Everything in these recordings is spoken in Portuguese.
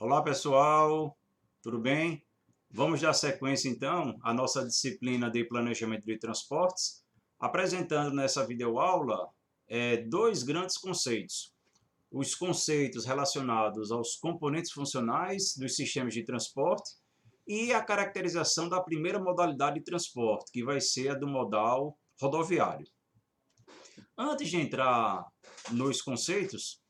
Olá pessoal, tudo bem? Vamos dar sequência então à nossa disciplina de planejamento de transportes, apresentando nessa videoaula dois grandes conceitos. Os conceitos relacionados aos componentes funcionais dos sistemas de transporte e a caracterização da primeira modalidade de transporte, que vai ser a do modal rodoviário. Antes de entrar nos conceitos,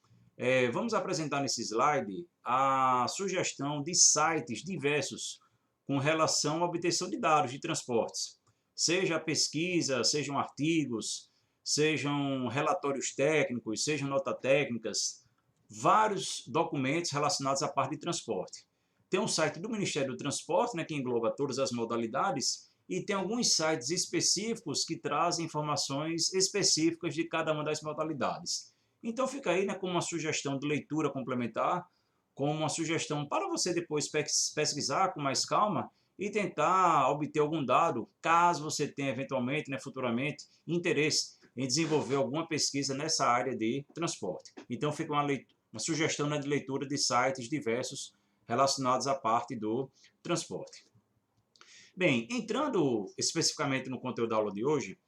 vamos apresentar nesse slide a sugestão de sites diversos com relação à obtenção de dados de transportes. Seja pesquisa, sejam artigos, sejam relatórios técnicos, sejam notas técnicas, vários documentos relacionados à parte de transporte. Tem um site do Ministério do Transporte, né, que engloba todas as modalidades, e tem alguns sites específicos que trazem informações específicas de cada uma das modalidades. Então fica aí, né, como uma sugestão de leitura complementar, como uma sugestão para você depois pesquisar com mais calma e tentar obter algum dado, caso você tenha eventualmente, né, futuramente, interesse em desenvolver alguma pesquisa nessa área de transporte. Então fica uma sugestão, né, de leitura de sites diversos relacionados à parte do transporte. Bem, entrando especificamente no conteúdo da aula de hoje,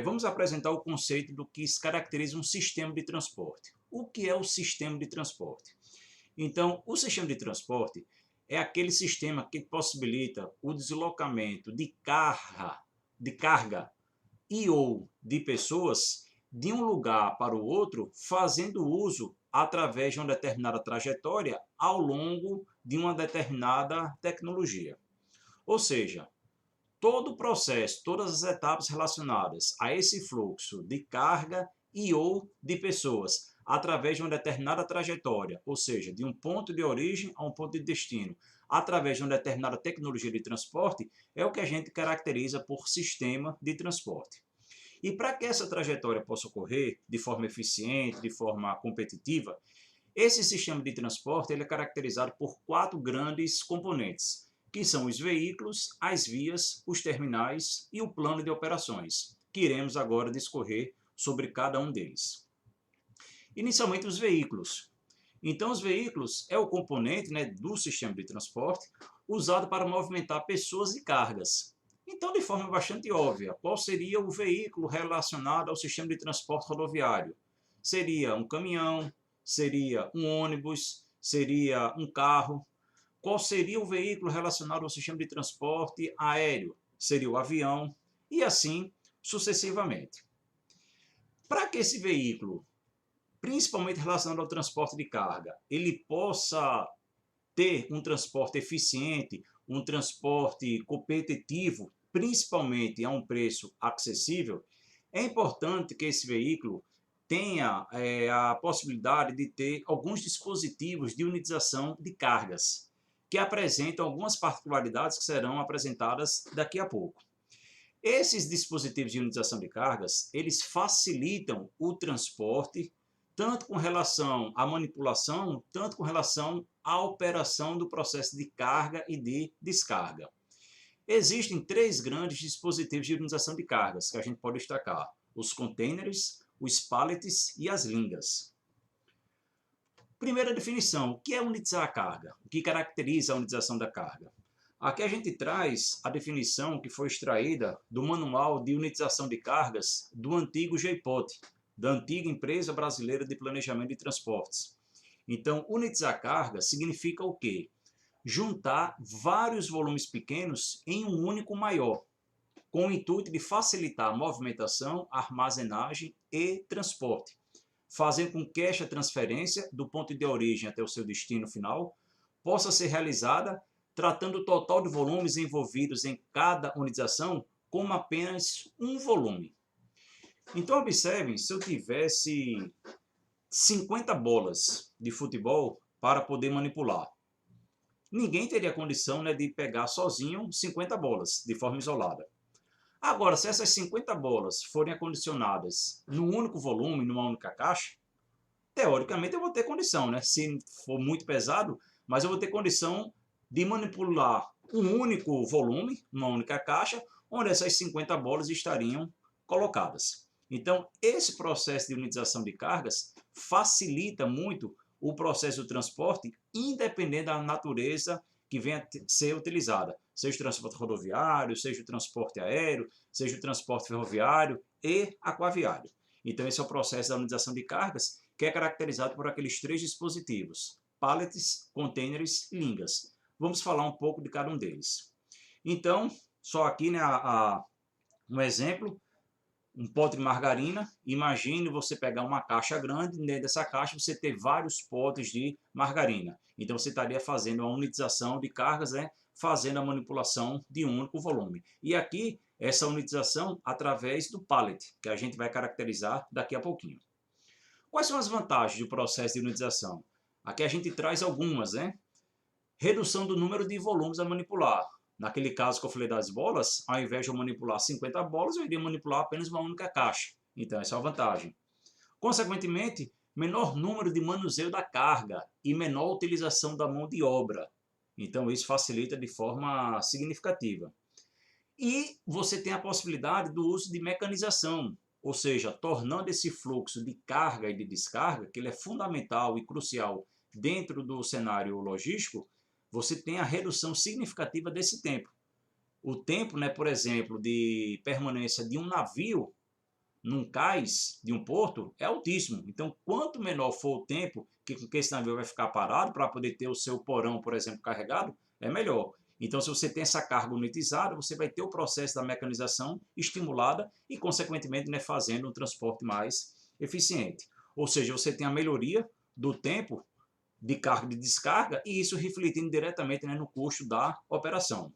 vamos apresentar o conceito do que caracteriza um sistema de transporte. O que é o sistema de transporte? Então, o sistema de transporte é aquele sistema que possibilita o deslocamento de carga e ou de pessoas de um lugar para o outro, fazendo uso através de uma determinada trajetória ao longo de uma determinada tecnologia. Ou seja, todo o processo, todas as etapas relacionadas a esse fluxo de carga e ou de pessoas, através de uma determinada trajetória, ou seja, de um ponto de origem a um ponto de destino, através de uma determinada tecnologia de transporte, é o que a gente caracteriza por sistema de transporte. E para que essa trajetória possa ocorrer de forma eficiente, de forma competitiva, esse sistema de transporte ele é caracterizado por quatro grandes componentes, que são os veículos, as vias, os terminais e o plano de operações, que iremos agora discorrer sobre cada um deles. Inicialmente, os veículos. Então, os veículos é o componente, né, do sistema de transporte usado para movimentar pessoas e cargas. Então, de forma bastante óbvia, qual seria o veículo relacionado ao sistema de transporte rodoviário? Seria um caminhão, seria um ônibus, seria um carro. Qual seria o veículo relacionado ao sistema de transporte aéreo? Seria o avião, e assim sucessivamente. Para que esse veículo, principalmente relacionado ao transporte de carga, ele possa ter um transporte eficiente, um transporte competitivo, principalmente a um preço acessível, é importante que esse veículo tenha a possibilidade de ter alguns dispositivos de unitização de cargas, que apresentam algumas particularidades que serão apresentadas daqui a pouco. Esses dispositivos de unitização de cargas, eles facilitam o transporte, tanto com relação à manipulação, tanto com relação à operação do processo de carga e de descarga. Existem três grandes dispositivos de unitização de cargas que a gente pode destacar: os containers, os pallets e as lingas. Primeira definição: o que é unitizar a carga? O que caracteriza a unitização da carga? Aqui a gente traz a definição que foi extraída do Manual de Unitização de Cargas do antigo GEIPOT, da antiga Empresa Brasileira de Planejamento de Transportes. Então, unitizar carga significa o quê? Juntar vários volumes pequenos em um único maior, com o intuito de facilitar a movimentação, armazenagem e transporte, fazendo com que esta transferência do ponto de origem até o seu destino final possa ser realizada tratando o total de volumes envolvidos em cada unitização como apenas um volume. Então observem, se eu tivesse 50 bolas de futebol para poder manipular, ninguém teria condição, né, de pegar sozinho 50 bolas de forma isolada. Agora, se essas 50 bolas forem acondicionadas num único volume, numa única caixa, teoricamente eu vou ter condição, né? Se for muito pesado, mas eu vou ter condição de manipular um único volume, uma única caixa, onde essas 50 bolas estariam colocadas. Então, esse processo de unitização de cargas facilita muito o processo do transporte, independente da natureza que venha a ser utilizada, seja o transporte rodoviário, seja o transporte aéreo, seja o transporte ferroviário e aquaviário. Então, esse é o processo da unitização de cargas, que é caracterizado por aqueles três dispositivos: pallets, containers e lingas. Vamos falar um pouco de cada um deles. Então, só aqui, né, um exemplo, um pote de margarina. Imagine você pegar uma caixa grande, dentro dessa caixa você ter vários potes de margarina. Então você estaria fazendo a unitização de cargas, né, fazendo a manipulação de um único volume. E aqui, essa unitização através do pallet, que a gente vai caracterizar daqui a pouquinho. Quais são as vantagens do processo de unitização? Aqui a gente traz algumas, né? Redução do número de volumes a manipular. Naquele caso que eu falei das bolas, ao invés de eu manipular 50 bolas, eu iria manipular apenas uma única caixa. Então, essa é a vantagem. Consequentemente, menor número de manuseio da carga e menor utilização da mão de obra. Então, isso facilita de forma significativa. E você tem a possibilidade do uso de mecanização, ou seja, tornando esse fluxo de carga e de descarga, que ele é fundamental e crucial dentro do cenário logístico, você tem a redução significativa desse tempo. O tempo, né, por exemplo, de permanência de um navio num cais de um porto é altíssimo. Então, quanto menor for o tempo que esse navio vai ficar parado para poder ter o seu porão, por exemplo, carregado, é melhor. Então, se você tem essa carga unitizada, você vai ter o processo da mecanização estimulada e, consequentemente, né, fazendo um transporte mais eficiente. Ou seja, você tem a melhoria do tempo de carga e de descarga, e isso refletindo diretamente, né, no custo da operação.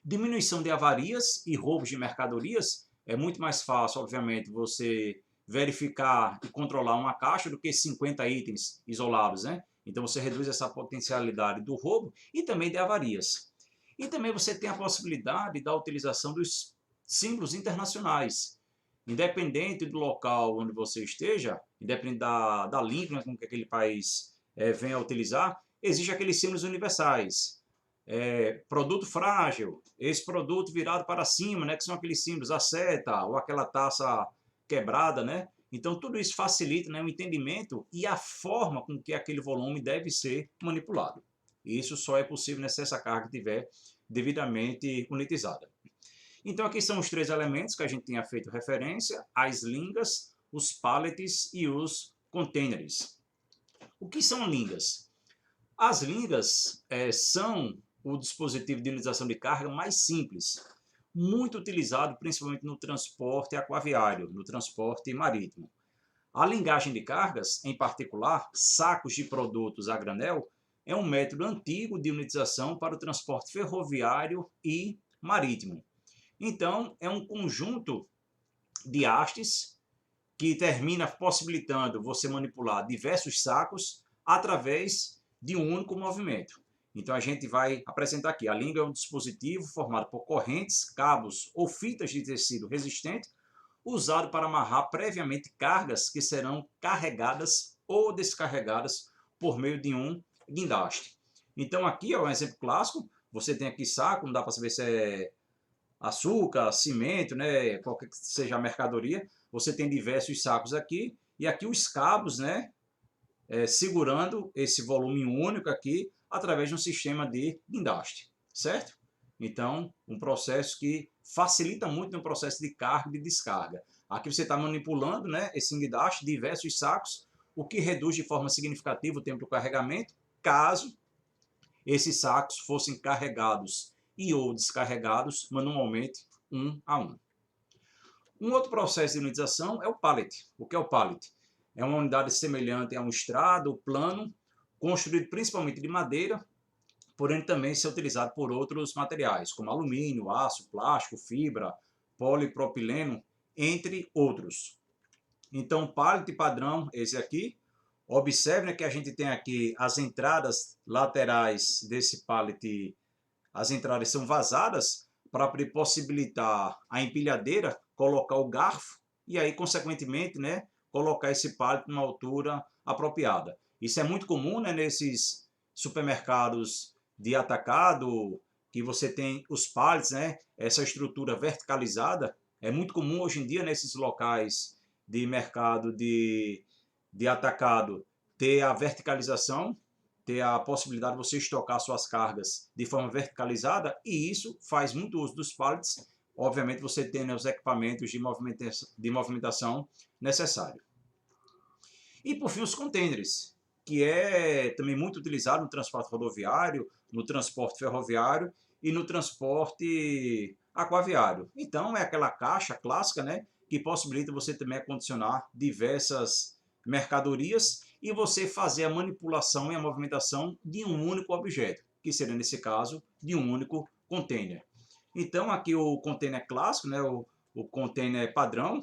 Diminuição de avarias e roubos de mercadorias. É muito mais fácil, obviamente, você verificar e controlar uma caixa do que 50 itens isolados, né? Então você reduz essa potencialidade do roubo e também de avarias. E também você tem a possibilidade da utilização dos símbolos internacionais. Independente do local onde você esteja, independente da língua com que aquele país venha a utilizar, existem aqueles símbolos universais. Produto frágil, esse produto virado para cima, né, que são aqueles símbolos, a seta ou aquela taça quebrada, né? Então tudo isso facilita, né, o entendimento e a forma com que aquele volume deve ser manipulado. E isso só é possível, né, se essa carga estiver devidamente unitizada. Então aqui são os três elementos que a gente tinha feito referência: as lingas, os pallets e os containers. O que são lingas? As lingas são o dispositivo de unitização de carga mais simples, muito utilizado principalmente no transporte aquaviário, no transporte marítimo. A lingagem de cargas, em particular, sacos de produtos a granel, é um método antigo de unitização para o transporte ferroviário e marítimo. Então, é um conjunto de hastes que termina possibilitando você manipular diversos sacos através de um único movimento. Então a gente vai apresentar aqui. A linga é um dispositivo formado por correntes, cabos ou fitas de tecido resistente, usado para amarrar previamente cargas que serão carregadas ou descarregadas por meio de um guindaste. Então aqui é um exemplo clássico. Você tem aqui saco, não dá para saber se é açúcar, cimento, né, qualquer que seja a mercadoria. Você tem diversos sacos aqui, e aqui os cabos, né, segurando esse volume único aqui através de um sistema de guindaste, certo? Então, um processo que facilita muito no processo de carga e de descarga. Aqui você está manipulando, né, esse guindaste, diversos sacos, o que reduz de forma significativa o tempo do carregamento, caso esses sacos fossem carregados e ou descarregados manualmente, um a um. Um outro processo de unitização é o pallet. O que é o pallet? É uma unidade semelhante a um estrado plano, construído principalmente de madeira, porém também ser utilizado por outros materiais, como alumínio, aço, plástico, fibra, polipropileno, entre outros. Então, o pallet padrão, esse aqui. Observe, né, que a gente tem aqui as entradas laterais desse pallet, as entradas são vazadas para possibilitar a empilhadeira colocar o garfo e aí, consequentemente, né, colocar esse pallet numa altura apropriada. Isso é muito comum, né, nesses supermercados de atacado, que você tem os pallets, né, essa estrutura verticalizada. É muito comum hoje em dia nesses locais de mercado de atacado ter a verticalização, ter a possibilidade de você estocar suas cargas de forma verticalizada, e isso faz muito uso dos pallets, obviamente você tendo os equipamentos de movimentação necessários. E por fim os containers, que é também muito utilizado no transporte rodoviário, no transporte ferroviário e no transporte aquaviário. Então é aquela caixa clássica, né, que possibilita você também acondicionar diversas mercadorias e você fazer a manipulação e a movimentação de um único objeto, que seria nesse caso de um único container. Então aqui o container clássico, né, o container padrão,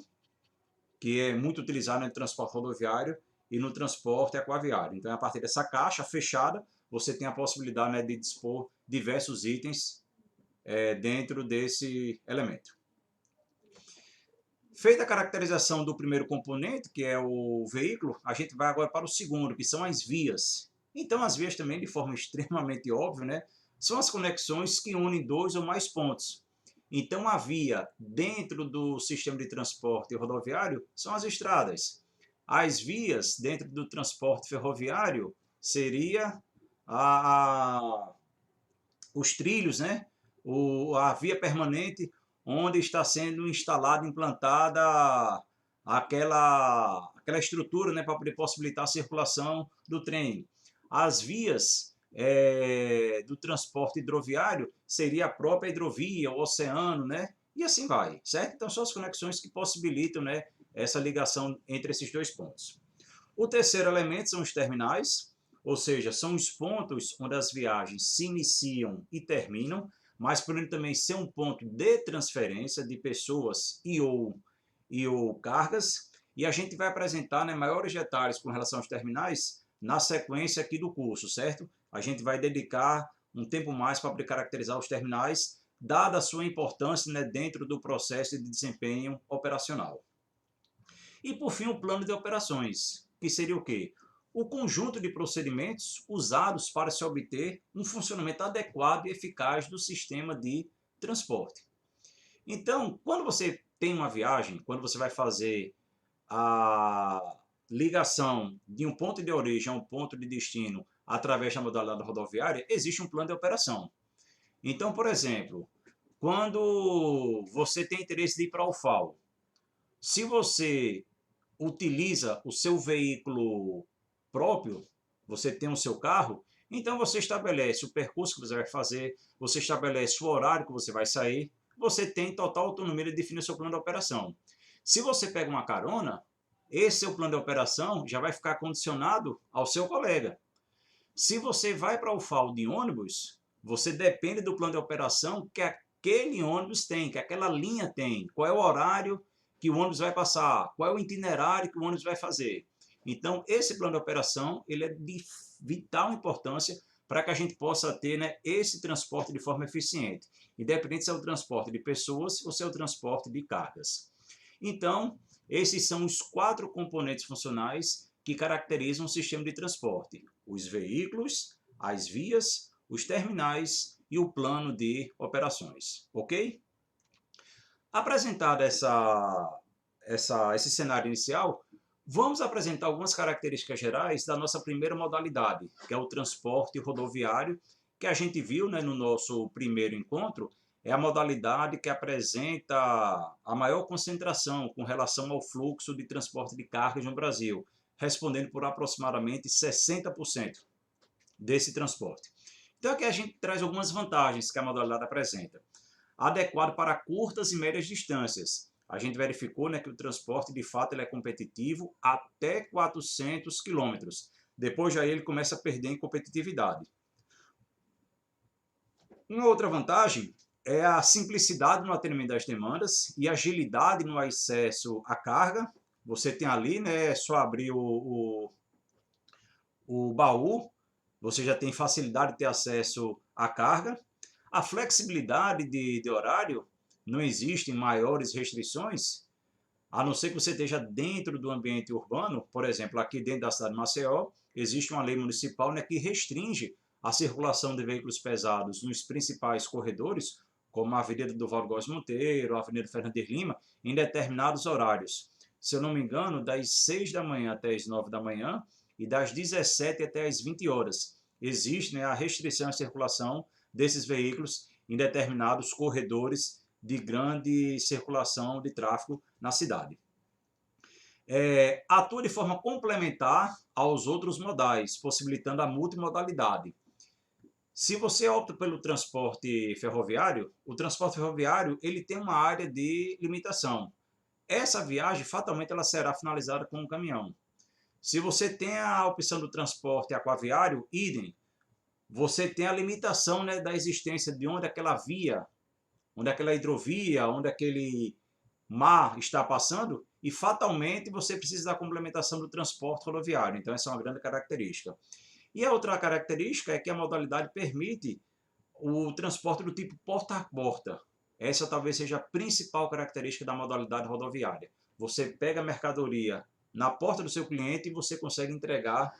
que é muito utilizado no transporte rodoviário e no transporte aquaviário. Então, a partir dessa caixa fechada, você tem a possibilidade, né, de dispor diversos itens dentro desse elemento. Feita a caracterização do primeiro componente, que é o veículo, a gente vai agora para o segundo, que são as vias. Então, as vias também, de forma extremamente óbvia, né, são as conexões que unem dois ou mais pontos. Então, a via dentro do sistema de transporte rodoviário são as estradas. As vias dentro do transporte ferroviário seria os trilhos, né? A via permanente onde está sendo instalada, implantada aquela estrutura, né, para poder possibilitar a circulação do trem. As vias do transporte hidroviário seria a própria hidrovia, o oceano, né? E assim vai, certo? Então são as conexões que possibilitam, né, essa ligação entre esses dois pontos. O terceiro elemento são os terminais, ou seja, são os pontos onde as viagens se iniciam e terminam, mas podendo também ser um ponto de transferência de pessoas e ou cargas. E a gente vai apresentar, né, maiores detalhes com relação aos terminais na sequência aqui do curso, certo? A gente vai dedicar um tempo mais para poder caracterizar os terminais, dada a sua importância, né, dentro do processo de desempenho operacional. E por fim o plano de operações, que seria o quê? O conjunto de procedimentos usados para se obter um funcionamento adequado e eficaz do sistema de transporte. Então, quando você tem uma viagem, quando você vai fazer a ligação de um ponto de origem a um ponto de destino através da modalidade rodoviária, existe um plano de operação. Então, por exemplo, quando você tem interesse de ir para o FAO, se você utiliza o seu veículo próprio, você tem o seu carro, então você estabelece o percurso que você vai fazer, você estabelece o horário que você vai sair, você tem total autonomia de definir o seu plano de operação. Se você pega uma carona, esse seu plano de operação já vai ficar condicionado ao seu colega. Se você vai para o FAO de ônibus, você depende do plano de operação que aquele ônibus tem, que aquela linha tem, qual é o horário que o ônibus vai passar, qual é o itinerário que o ônibus vai fazer. Então, esse plano de operação ele é de vital importância para que a gente possa ter, né, esse transporte de forma eficiente, independente se é o transporte de pessoas ou se é o transporte de cargas. Então, esses são os 4 componentes funcionais que caracterizam o sistema de transporte: os veículos, as vias, os terminais e o plano de operações, ok? Apresentado esse cenário inicial, vamos apresentar algumas características gerais da nossa primeira modalidade, que é o transporte rodoviário, que a gente viu, né, no nosso primeiro encontro, é a modalidade que apresenta a maior concentração com relação ao fluxo de transporte de cargas no Brasil, respondendo por aproximadamente 60% desse transporte. Então aqui a gente traz algumas vantagens que a modalidade apresenta. Adequado para curtas e médias distâncias. A gente verificou, né, que o transporte de fato ele é competitivo até 400 km. Depois já ele começa a perder em competitividade. Uma outra vantagem é a simplicidade no atendimento das demandas e agilidade no acesso à carga. Você tem ali, né, é só abrir o baú, você já tem facilidade de ter acesso à carga. A flexibilidade de horário, não existem maiores restrições, a não ser que você esteja dentro do ambiente urbano. Por exemplo, aqui dentro da cidade de Maceió, existe uma lei municipal, né, que restringe a circulação de veículos pesados nos principais corredores, como a Avenida do Valdo Góes Monteiro, a Avenida Fernandes Lima, em determinados horários. Se eu não me engano, das 6 da manhã até as 9 da manhã, e das 17 até as 20 horas. Existe, né, a restrição à circulação desses veículos em determinados corredores de grande circulação de tráfego na cidade. Atua de forma complementar aos outros modais, possibilitando a multimodalidade. Se você opta pelo transporte ferroviário, o transporte ferroviário ele tem uma área de limitação. Essa viagem, fatalmente, ela será finalizada com um caminhão. Se você tem a opção do transporte aquaviário, idem, você tem a limitação, né, da existência de onde aquela via, onde aquela hidrovia, onde aquele mar está passando, e fatalmente você precisa da complementação do transporte rodoviário. Então essa é uma grande característica. E a outra característica é que a modalidade permite o transporte do tipo porta a porta. Essa talvez seja a principal característica da modalidade rodoviária. Você pega a mercadoria na porta do seu cliente e você consegue entregar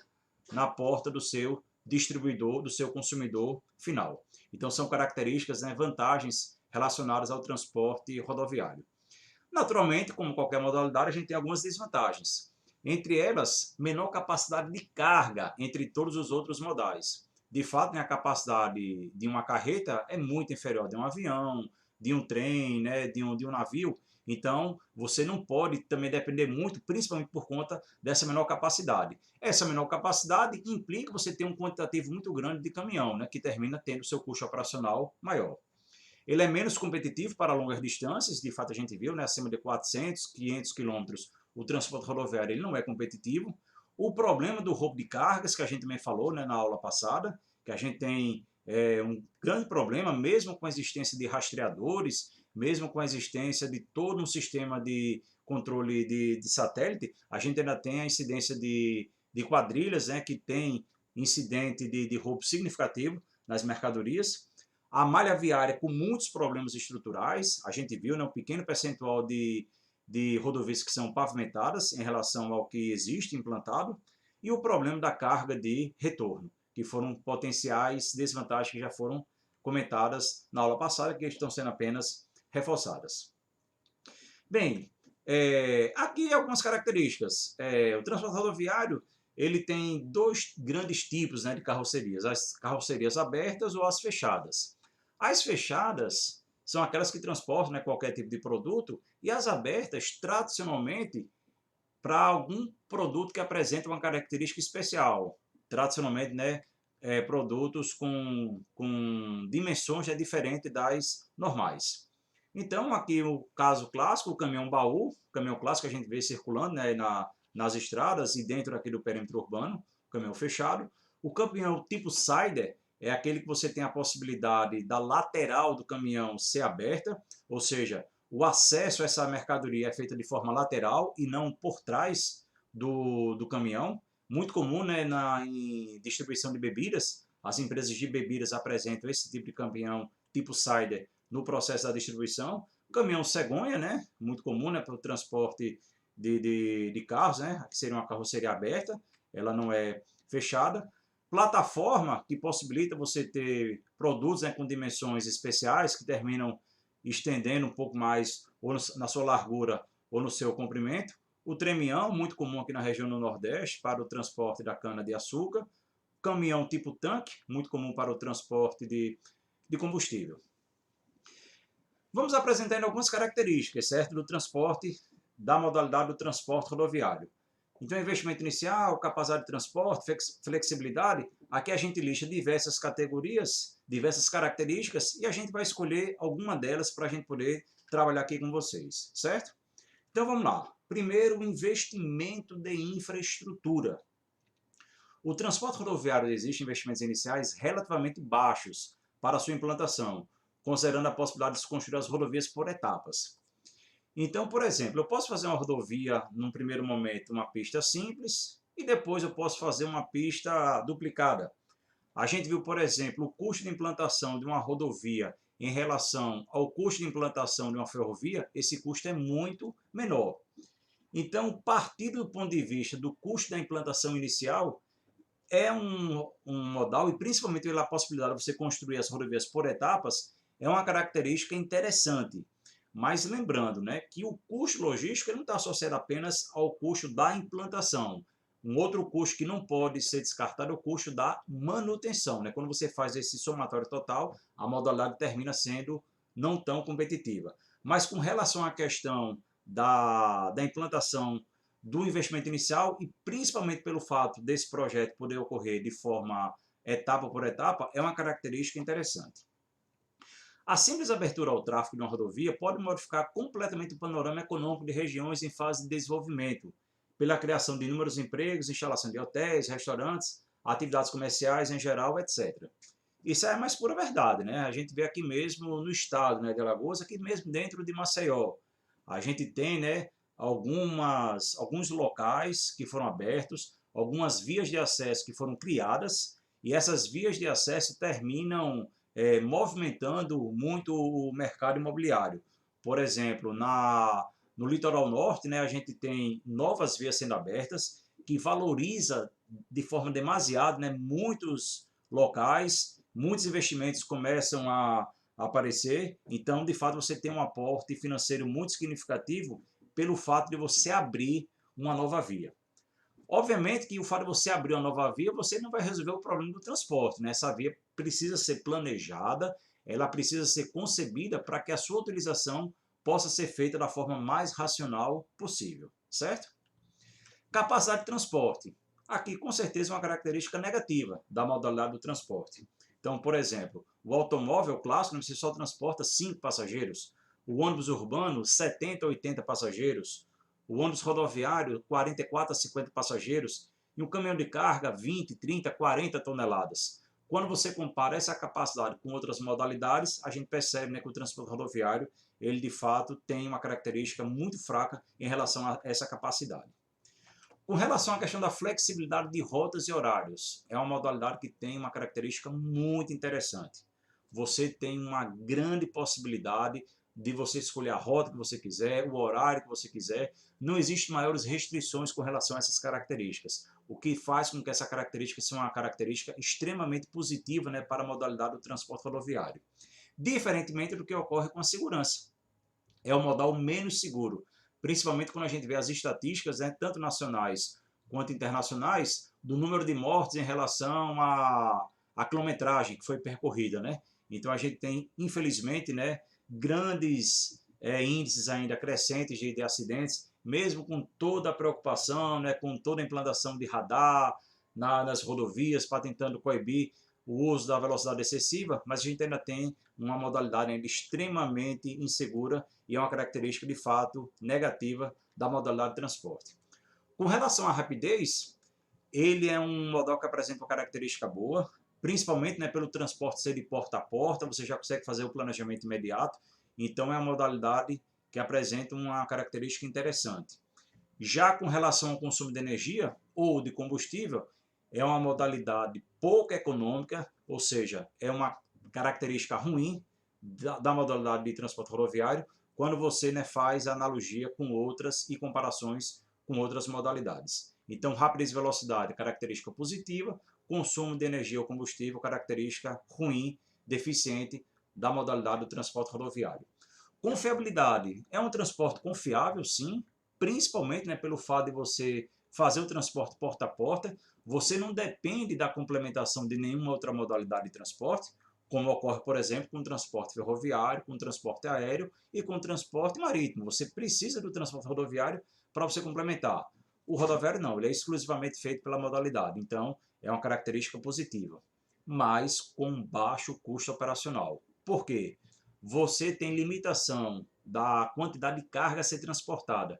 na porta do seu distribuidor, do seu consumidor final. Então são características, né, vantagens relacionadas ao transporte rodoviário. Naturalmente, como qualquer modalidade, a gente tem algumas desvantagens. Entre elas, menor capacidade de carga entre todos os outros modais. De fato, a capacidade de uma carreta é muito inferior a de um avião, de um trem, né, de um navio. Então, você não pode também depender muito, principalmente por conta dessa menor capacidade. Essa menor capacidade implica você ter um quantitativo muito grande de caminhão, né, que termina tendo seu custo operacional maior. Ele é menos competitivo para longas distâncias, de fato a gente viu, né, acima de 400, 500 quilômetros, o transporte rodoviário ele não é competitivo. O problema do roubo de cargas, que a gente também falou, né, na aula passada, que a gente tem um grande problema, mesmo com a existência de rastreadores, mesmo com a existência de todo um sistema de controle de satélite, a gente ainda tem a incidência de quadrilhas, né, que tem incidente de roubo significativo nas mercadorias. A malha viária com muitos problemas estruturais, a gente viu, né, um pequeno percentual de rodovias que são pavimentadas em relação ao que existe implantado, e o problema da carga de retorno, que foram potenciais desvantagens que já foram comentadas na aula passada, que estão sendo apenas reforçadas. Bem, aqui algumas características. O transporte rodoviário ele tem dois grandes tipos, né, de carrocerias, as carrocerias abertas ou as fechadas. As fechadas são aquelas que transportam, né, qualquer tipo de produto, e as abertas, tradicionalmente, para algum produto que apresenta uma característica especial. Tradicionalmente, né, produtos com dimensões diferentes das normais. Então, aqui o caso clássico, o caminhão baú, o caminhão clássico que a gente vê circulando, né, nas estradas e dentro aqui do perímetro urbano, caminhão fechado. O caminhão tipo Sider é aquele que você tem a possibilidade da lateral do caminhão ser aberta, ou seja, o acesso a essa mercadoria é feito de forma lateral e não por trás do caminhão. Muito comum, né, em distribuição de bebidas, as empresas de bebidas apresentam esse tipo de caminhão tipo Sider no processo da distribuição. O caminhão cegonha, né, muito comum, né, para o transporte de carros, né, que seria uma carroceria aberta, ela não é fechada. Plataforma, que possibilita você ter produtos, né, com dimensões especiais, que terminam estendendo um pouco mais ou na sua largura ou no seu comprimento. O tremião, muito comum aqui na região do Nordeste, para o transporte da cana-de-açúcar. Caminhão tipo tanque, muito comum para o transporte de combustível. Vamos apresentando algumas características, certo, do transporte, da modalidade do transporte rodoviário. Então, investimento inicial, capacidade de transporte, flexibilidade, aqui a gente lista diversas categorias, diversas características, e a gente vai escolher alguma delas para a gente poder trabalhar aqui com vocês, certo? Então, vamos lá. Primeiro, o investimento de infraestrutura. O transporte rodoviário exige investimentos iniciais relativamente baixos para a sua implantação, considerando a possibilidade de se construir as rodovias por etapas. Então, por exemplo, eu posso fazer uma rodovia, num primeiro momento, uma pista simples, e depois eu posso fazer uma pista duplicada. A gente viu, por exemplo, o custo de implantação de uma rodovia em relação ao custo de implantação de uma ferrovia, esse custo é muito menor. Então, partindo do ponto de vista do custo da implantação inicial, é um modal, e principalmente pela possibilidade de você construir as rodovias por etapas, é uma característica interessante. Mas lembrando, né, que o custo logístico não está associado apenas ao custo da implantação, Um outro custo que não pode ser descartado é o custo da manutenção, né? Quando você faz esse somatório total, a modalidade termina sendo não tão competitiva. Mas com relação à questão da implantação do investimento inicial e principalmente pelo fato desse projeto poder ocorrer de forma etapa por etapa, é uma característica interessante. A simples abertura ao tráfego de uma rodovia pode modificar completamente o panorama econômico de regiões em fase de desenvolvimento, pela criação de inúmeros empregos, instalação de hotéis, restaurantes, atividades comerciais em geral, etc. Isso é a mais pura verdade, né? A gente vê aqui mesmo no estado, né, de Alagoas, aqui mesmo dentro de Maceió. A gente tem, né, alguns locais que foram abertos, algumas vias de acesso que foram criadas, e essas vias de acesso terminam movimentando muito o mercado imobiliário. Por exemplo, no litoral norte, né, a gente tem novas vias sendo abertas, que valoriza de forma demasiada, né, muitos locais, muitos investimentos começam a aparecer, então de fato você tem um aporte financeiro muito significativo pelo fato de você abrir uma nova via. Obviamente que o fato de você abrir uma nova via, você não vai resolver o problema do transporte, né? Essa via precisa ser planejada, ela precisa ser concebida para que a sua utilização possa ser feita da forma mais racional possível, certo? Capacidade de transporte. Aqui, com certeza, é uma característica negativa da modalidade do transporte. Então, por exemplo, o automóvel clássico você só transporta 5 passageiros, o ônibus urbano 70 a 80 passageiros, o ônibus rodoviário 44 a 50 passageiros e um caminhão de carga 20, 30, 40 toneladas. Quando você compara essa capacidade com outras modalidades, a gente percebe, né, que o transporte rodoviário ele de fato tem uma característica muito fraca em relação a essa capacidade. Com relação à questão da flexibilidade de rotas e horários, é uma modalidade que tem uma característica muito interessante. Você tem uma grande possibilidade de você escolher a rota que você quiser, o horário que você quiser. Não existem maiores restrições com relação a essas características, o que faz com que essa característica seja uma característica extremamente positiva, né, para a modalidade do transporte rodoviário. Diferentemente do que ocorre com a segurança. É o modal menos seguro, principalmente quando a gente vê as estatísticas, né, tanto nacionais quanto internacionais, do número de mortes em relação à quilometragem que foi percorrida, né? Então a gente tem, infelizmente, né, grandes índices ainda crescentes de acidentes, mesmo com toda a preocupação, né, com toda a implantação de radar nas rodovias para tentando coibir o uso da velocidade excessiva, mas a gente ainda tem uma modalidade ainda extremamente insegura e é uma característica de fato negativa da modalidade de transporte. Com relação à rapidez, ele é um modal que apresenta uma característica boa, principalmente, né, pelo transporte ser de porta a porta, você já consegue fazer o planejamento imediato, então é uma modalidade que apresenta uma característica interessante. Já com relação ao consumo de energia ou de combustível, é uma modalidade pouco econômica, ou seja, é uma característica ruim da modalidade de transporte rodoviário, quando você, né, faz analogia com outras e comparações com outras modalidades. Então, rapidez e velocidade, característica positiva, consumo de energia ou combustível, característica ruim, deficiente da modalidade do transporte rodoviário. Confiabilidade, é um transporte confiável, sim, principalmente, né, pelo fato de você fazer o transporte porta a porta, você não depende da complementação de nenhuma outra modalidade de transporte, como ocorre, por exemplo, com o transporte ferroviário, com o transporte aéreo e com o transporte marítimo. Você precisa do transporte rodoviário para você complementar. O rodoviário não, ele é exclusivamente feito pela modalidade, então é uma característica positiva, mas com baixo custo operacional. Por quê? Você tem limitação da quantidade de carga a ser transportada.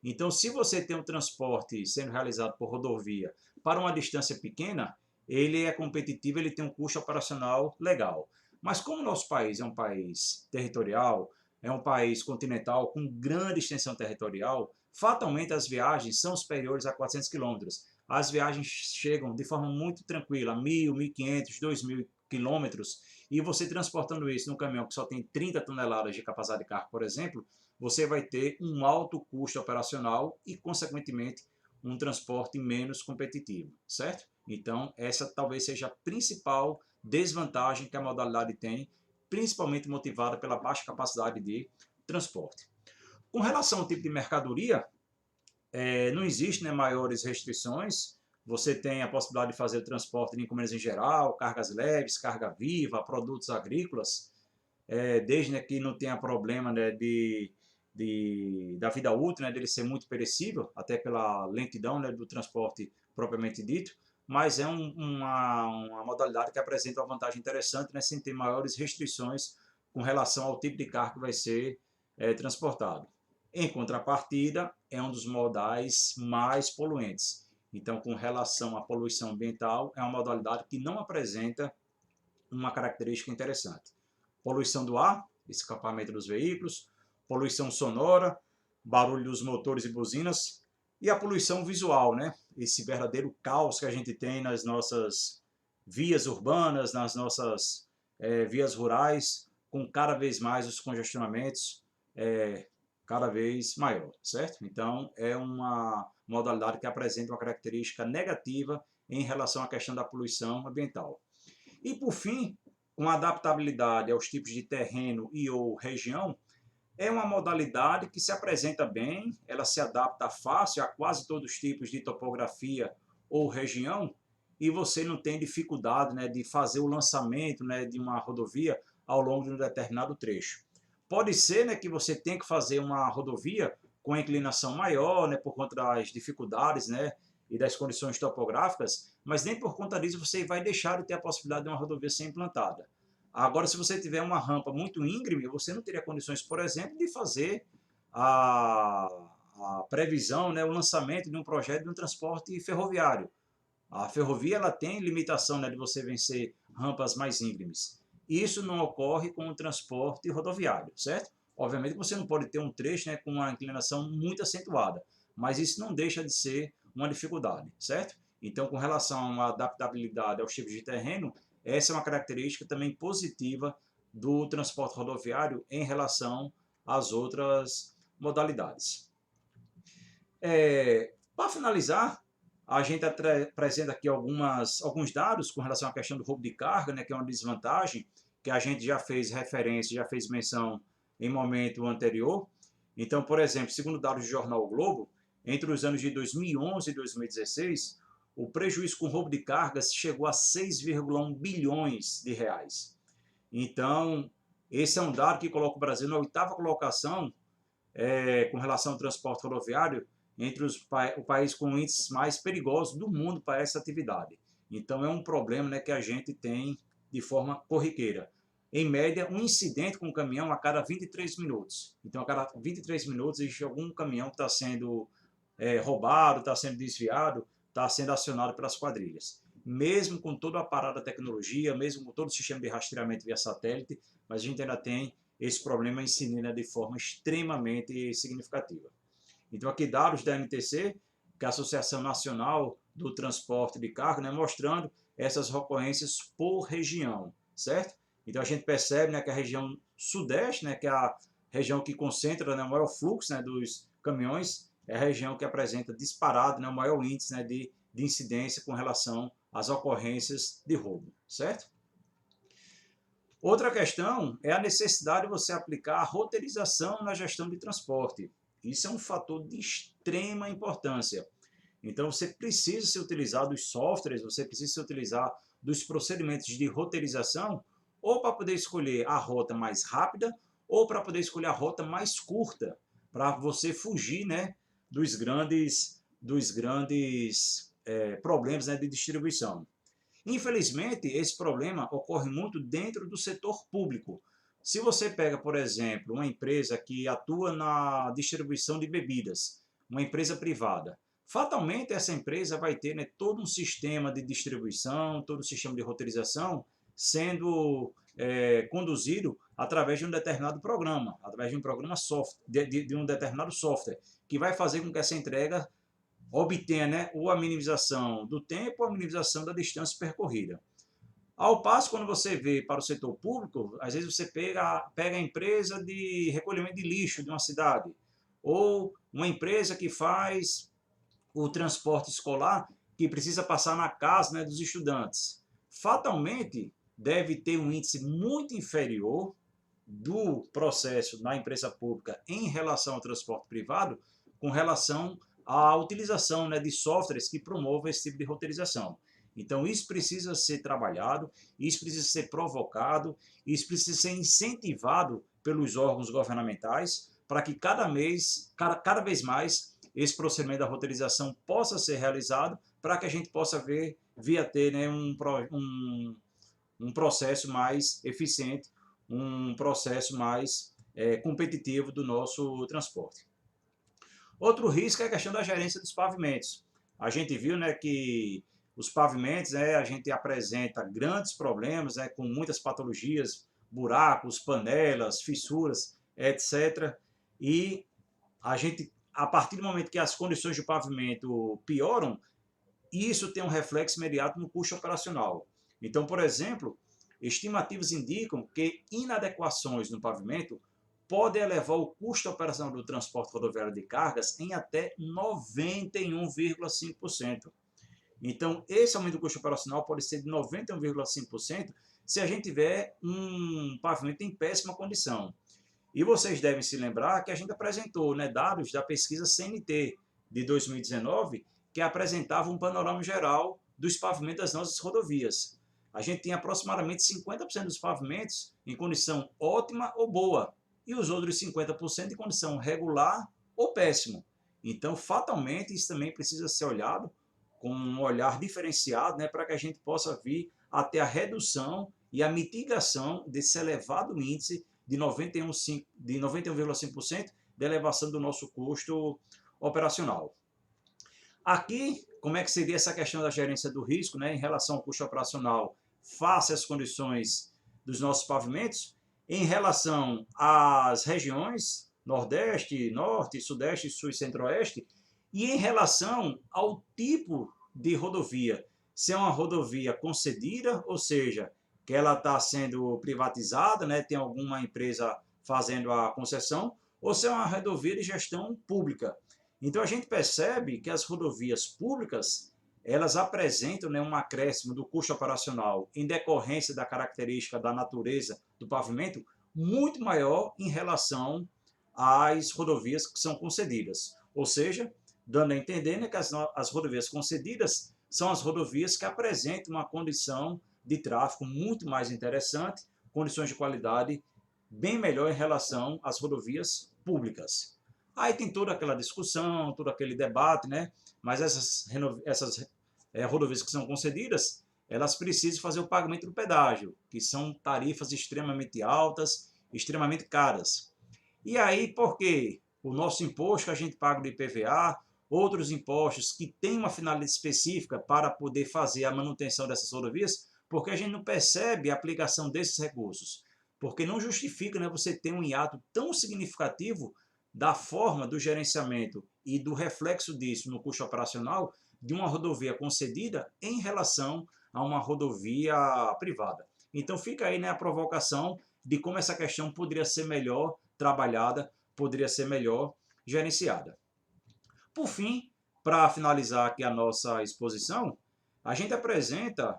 Então, se você tem um transporte sendo realizado por rodovia para uma distância pequena, ele é competitivo, ele tem um custo operacional legal. Mas como o nosso país é um país territorial, é um país continental com grande extensão territorial, fatalmente as viagens são superiores a 400 quilômetros. As viagens chegam de forma muito tranquila, 1.000, 1.500, 2.000 quilômetros, e você transportando isso num caminhão que só tem 30 toneladas de capacidade de carga, por exemplo, você vai ter um alto custo operacional e, consequentemente, um transporte menos competitivo, certo? Então, essa talvez seja a principal desvantagem que a modalidade tem, principalmente motivada pela baixa capacidade de transporte. Com relação ao tipo de mercadoria, não existe, né, maiores restrições. Você tem a possibilidade de fazer o transporte de encomendas em geral, cargas leves, carga viva, produtos agrícolas, desde, né, que não tenha problema, né, da vida útil, né, dele ser muito perecível, até pela lentidão, né, do transporte propriamente dito, mas é uma modalidade que apresenta uma vantagem interessante, né, sem ter maiores restrições com relação ao tipo de carro que vai ser transportado. Em contrapartida, é um dos modais mais poluentes. Então, com relação à poluição ambiental, é uma modalidade que não apresenta uma característica interessante. Poluição do ar, escapamento dos veículos, poluição sonora, barulho dos motores e buzinas, e a poluição visual, né? Esse verdadeiro caos que a gente tem nas nossas vias urbanas, nas nossas vias rurais, com cada vez mais os congestionamentos cada vez maior, certo? Então, é uma modalidade que apresenta uma característica negativa em relação à questão da poluição ambiental. E, por fim, com adaptabilidade aos tipos de terreno e ou região, é uma modalidade que se apresenta bem, ela se adapta fácil a quase todos os tipos de topografia ou região, e você não tem dificuldade, né, de fazer o lançamento, né, de uma rodovia ao longo de um determinado trecho. Pode ser, né, que você tenha que fazer uma rodovia com inclinação maior, né, por conta das dificuldades, né, e das condições topográficas, mas nem por conta disso você vai deixar de ter a possibilidade de uma rodovia ser implantada. Agora, se você tiver uma rampa muito íngreme, você não teria condições, por exemplo, de fazer a, a previsão, né, o lançamento de um projeto de um transporte ferroviário. A ferrovia ela tem limitação, né, de você vencer rampas mais íngremes. Isso não ocorre com o transporte rodoviário, certo? Obviamente que você não pode ter um trecho, né, com uma inclinação muito acentuada, mas isso não deixa de ser uma dificuldade, certo? Então, com relação à adaptabilidade aos tipos de terreno, essa é uma característica também positiva do transporte rodoviário em relação às outras modalidades. Para finalizar, a gente apresenta aqui alguns dados com relação à questão do roubo de carga, né, que é uma desvantagem, que a gente já fez referência, já fez menção em momento anterior. Então, por exemplo, segundo dados do jornal o Globo, entre os anos de 2011 e 2016, o prejuízo com roubo de cargas chegou a 6,1 bilhões de reais. Então, esse é um dado que coloca o Brasil na 8ª colocação com relação ao transporte rodoviário entre o país com índices mais perigosos do mundo para essa atividade. Então, é um problema, né, que a gente tem de forma corriqueira. Em média, um incidente com um caminhão a cada 23 minutos. Então, a cada 23 minutos, existe algum caminhão que está sendo roubado, está sendo desviado, está sendo acionado pelas quadrilhas. Mesmo com todo o aparato da tecnologia, mesmo com todo o sistema de rastreamento via satélite, mas a gente ainda tem esse problema incidente de forma extremamente significativa. Então, aqui dados da NTC, que é a Associação Nacional do Transporte de Carga, né, mostrando essas ocorrências por região, certo? Então, a gente percebe, né, que a região sudeste, né, que é a região que concentra, né, o maior fluxo, né, dos caminhões, é a região que apresenta disparado, né, o maior índice, né, de incidência com relação às ocorrências de roubo, certo? Outra questão é a necessidade de você aplicar a roteirização na gestão de transporte. Isso é um fator de extrema importância. Então, você precisa se utilizar dos softwares, você precisa se utilizar dos procedimentos de roteirização, ou para poder escolher a rota mais rápida, ou para poder escolher a rota mais curta, para você fugir, né, dos grandes problemas, né, de distribuição. Infelizmente, esse problema ocorre muito dentro do setor público. Se você pega, por exemplo, uma empresa que atua na distribuição de bebidas, uma empresa privada, fatalmente essa empresa vai ter, né, todo um sistema de distribuição, todo um sistema de roteirização sendo conduzido através de um determinado programa, através de um programa software, de um determinado software, que vai fazer com que essa entrega obtenha, né, ou a minimização do tempo ou a minimização da distância percorrida. Ao passo, quando você vê para o setor público, às vezes você pega a empresa de recolhimento de lixo de uma cidade, ou uma empresa que faz o transporte escolar, que precisa passar na casa, né, dos estudantes. Fatalmente, deve ter um índice muito inferior do processo na empresa pública em relação ao transporte privado, com relação a utilização, né, de softwares que promovam esse tipo de roteirização. Então isso precisa ser trabalhado, isso precisa ser provocado, isso precisa ser incentivado pelos órgãos governamentais para que cada vez mais esse procedimento da roteirização possa ser realizado, para que a gente possa vir a ter, né, um processo mais eficiente, um processo mais competitivo do nosso transporte. Outro risco é a questão da gerência dos pavimentos. A gente viu, né, que os pavimentos, a gente apresenta grandes problemas, com muitas patologias, buracos, panelas, fissuras, etc. E a gente, a partir do momento que as condições de pavimento pioram, isso tem um reflexo imediato no custo operacional. Então, por exemplo, estimativas indicam que inadequações no pavimento podem elevar o custo operacional do transporte rodoviário de cargas em até 91,5%. Então, esse aumento do custo operacional pode ser de 91,5% se a gente tiver um pavimento em péssima condição. E vocês devem se lembrar que a gente apresentou, né, dados da pesquisa CNT de 2019, que apresentava um panorama geral dos pavimentos das nossas rodovias. A gente tem aproximadamente 50% dos pavimentos em condição ótima ou boa, e os outros 50% em condição regular ou péssimo. Então, fatalmente, isso também precisa ser olhado com um olhar diferenciado, né, para que a gente possa vir até a redução e a mitigação desse elevado índice de 91,5% de elevação do nosso custo operacional. Aqui, como é que seria essa questão da gerência do risco, né, em relação ao custo operacional face às condições dos nossos pavimentos, em relação às regiões Nordeste, Norte, Sudeste, Sul e Centro-Oeste, e em relação ao tipo de rodovia, se é uma rodovia concedida, ou seja, que ela está sendo privatizada, né, tem alguma empresa fazendo a concessão, ou se é uma rodovia de gestão pública. Então a gente percebe que as rodovias públicas, elas apresentam, né, um acréscimo do custo operacional em decorrência da característica da natureza do pavimento muito maior em relação às rodovias que são concedidas. Ou seja, dando a entender, né, que as rodovias concedidas são as rodovias que apresentam uma condição de tráfego muito mais interessante, condições de qualidade bem melhor em relação às rodovias públicas. Aí tem toda aquela discussão, todo aquele debate, né? Mas essas rodovias que são concedidas, elas precisam fazer o pagamento do pedágio, que são tarifas extremamente altas, extremamente caras. E aí, por quê? O nosso imposto que a gente paga do IPVA, outros impostos que têm uma finalidade específica para poder fazer a manutenção dessas rodovias, porque a gente não percebe a aplicação desses recursos. Porque não justifica, né, você ter um hiato tão significativo da forma do gerenciamento e do reflexo disso no custo operacional de uma rodovia concedida em relação a uma rodovia privada. Então fica aí, né, a provocação de como essa questão poderia ser melhor trabalhada, poderia ser melhor gerenciada. Por fim, para finalizar aqui a nossa exposição, a gente apresenta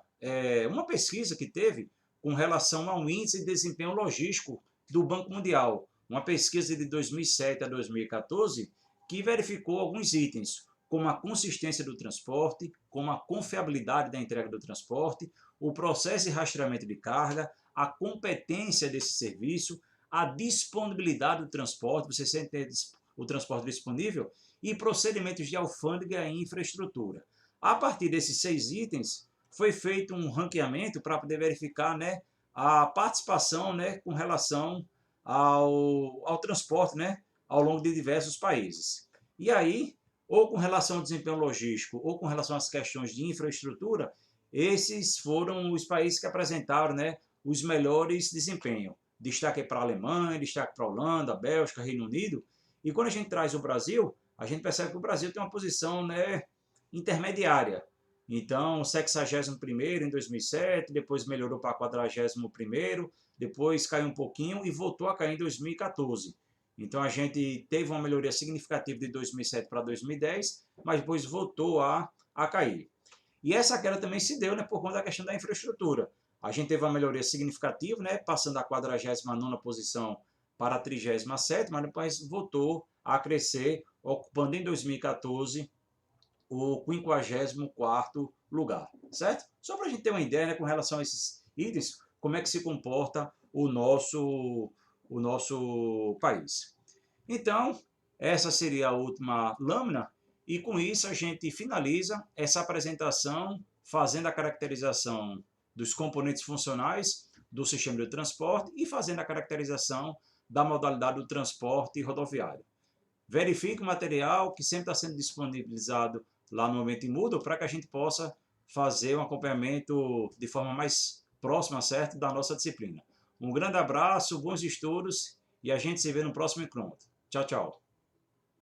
uma pesquisa que teve com relação ao índice de desempenho logístico do Banco Mundial, uma pesquisa de 2007 a 2014, que verificou alguns itens, como a consistência do transporte, como a confiabilidade da entrega do transporte, o processo de rastreamento de carga, a competência desse serviço, a disponibilidade do transporte, você sempre tem o transporte disponível, e procedimentos de alfândega e infraestrutura. A partir desses 6 itens, foi feito um ranqueamento para poder verificar, né, a participação, né, com relação ao transporte, né, ao longo de diversos países. E aí, ou com relação ao desempenho logístico, ou com relação às questões de infraestrutura, esses foram os países que apresentaram, né, os melhores desempenhos. Destaque para a Alemanha, destaque para a Holanda, Bélgica, Reino Unido. E quando a gente traz o Brasil, a gente percebe que o Brasil tem uma posição, né, intermediária. Então, 61º em 2007, depois melhorou para 41º, depois caiu um pouquinho e voltou a cair em 2014. Então, a gente teve uma melhoria significativa de 2007 para 2010, mas depois voltou a cair. E essa queda também se deu, né, por conta da questão da infraestrutura. A gente teve uma melhoria significativa, né, passando da 49ª posição para a 37ª, mas depois voltou a crescer ocupando em 2014 o 54º lugar, certo? Só para a gente ter uma ideia, né, com relação a esses itens, como é que se comporta o nosso país. Então, essa seria a última lâmina, e com isso a gente finaliza essa apresentação fazendo a caracterização dos componentes funcionais do sistema de transporte e fazendo a caracterização da modalidade do transporte rodoviário. Verifique o material que sempre está sendo disponibilizado lá no Momento em Moodle para que a gente possa fazer um acompanhamento de forma mais próxima, certo, da nossa disciplina. Um grande abraço, bons estudos e a gente se vê no próximo encontro. Tchau, tchau.